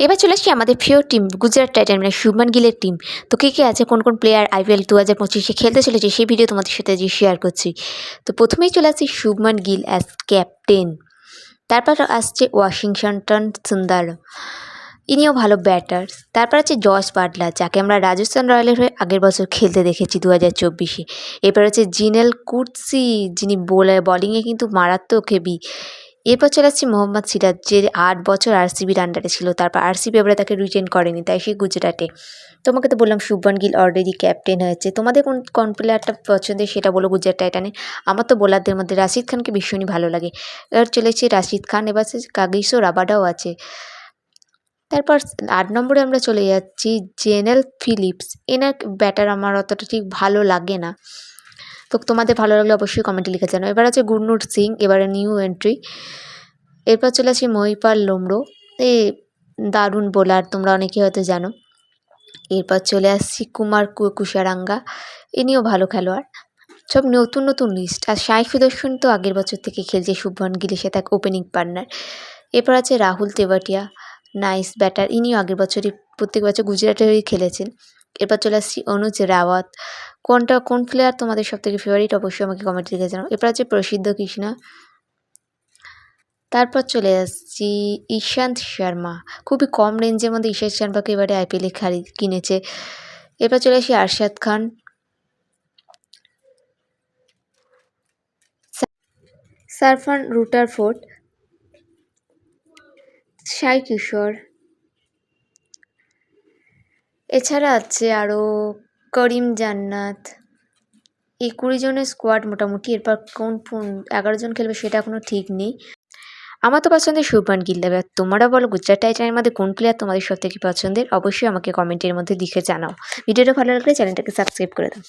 এবার চলে আসছি আমাদের প্রিয় টিম গুজরাট টাইটান মানে শুভমান গিলের টিম। তো কে আছে কোন কোন প্লেয়ার আইপিএল 2025-এ খেলতে চলেছে সেই ভিডিও তোমাদের সাথে আজকে শেয়ার করছি। তো প্রথমেই চলে আসছে শুভমান গিল অ্যাজ ক্যাপ্টেন। তারপর আসছে ওয়াশিংটন সুন্দর, ইনিও ভালো ব্যাটার। তারপর আছে জস বাটলার, যাকে আমরা রাজস্থান রয়্যালের হয়ে আগের বছর খেলতে দেখেছি 2024-এ। এরপর আছে জিনেল কুটসি, যিনি বলিংয়ে কিন্তু মারাত্মক হেভি। এরপর চলে আসছে মোহাম্মদ সিরাজ, যে 8 বছর আরসিবির আন্ডারে ছিল, তারপর আরসিবি এবারে তাকে রিটেন করেনি, তাই সে গুজরাটে। তোমাকে তো বললাম শুভমান গিল অলরেডি ক্যাপ্টেন হয়েছে। তোমাদের কোন প্লেয়ারটা পছন্দের সেটা বলো গুজরাট টাইটানে। আমার তো বোলারদের মধ্যে রাশিদ খানকে ভীষণই ভালো লাগে। এবার চলেছে রাশিদ খান, এবার কাগিসো রাবাডাও আছে। তারপর 8 নম্বরে আমরা চলে যাচ্ছি জেনেল ফিলিপস। এনার ব্যাটার আমার অতটা ঠিক ভালো লাগে না, তো তোমাদের ভালো লাগলে অবশ্যই কমেন্টে লিখে জানাও। এবার আছে গুরনুর সিং, এবারে নিউ এন্ট্রি। এরপর চলে আসি মহিপাল লোমড়ো, এ দারুণ বোলার, তোমরা অনেকেই হয়তো জানো। এরপর চলে আসছি কুমার কুশারাঙ্গা, ইনিও ভালো খেলোয়াড়। সব নতুন নতুন লিস্ট। আর সাই সুদর্শন তো আগের বছর থেকে খেলছে শুভমান গিলের সাথে এক ওপেনিং পার্টনার। এরপর আছে রাহুল তেভাটিয়া, নাইস ব্যাটার, ইনিও আগের বছরই প্রত্যেক বছর গুজরাটের হয়েই খেলেছেন। এরপর চলে আসছি অনুজ রাওয়াত। কোন প্লেয়ার তোমাদের সবথেকে ফেভারিট অবশ্যই আমাকে কমেন্টে লিখে জানাও। এরপর আছে প্রসিদ্ধ কৃষ্ণা। তারপর চলে আসছি ইশান্ত শর্মা, খুবই কম রেঞ্জের মধ্যে ইশান্ত শর্মাকে এবারে আইপিএলে কিনেছে। এরপর চলে আসি আরশাদ খান, সারফান রুটারফোর্ড, সাই কিশোর। এছাড়া আছে আরও করিম জান্নাত। এই 20 জনের স্কোয়াড মোটামুটি। এরপর কোন 11 জন খেলবে সেটা এখনও ঠিক নেই। আমার তো পছন্দের শুভমান গিল। এবার তোমরা বলো গুজরাট টাইটানের মধ্যে কোন প্লেয়ার তোমাদের সবথেকে পছন্দের, অবশ্যই আমাকে কমেন্টের মধ্যে লিখে জানাও। ভিডিওটা ভালো লাগলে চ্যানেলটাকে সাবস্ক্রাইব করে দাও।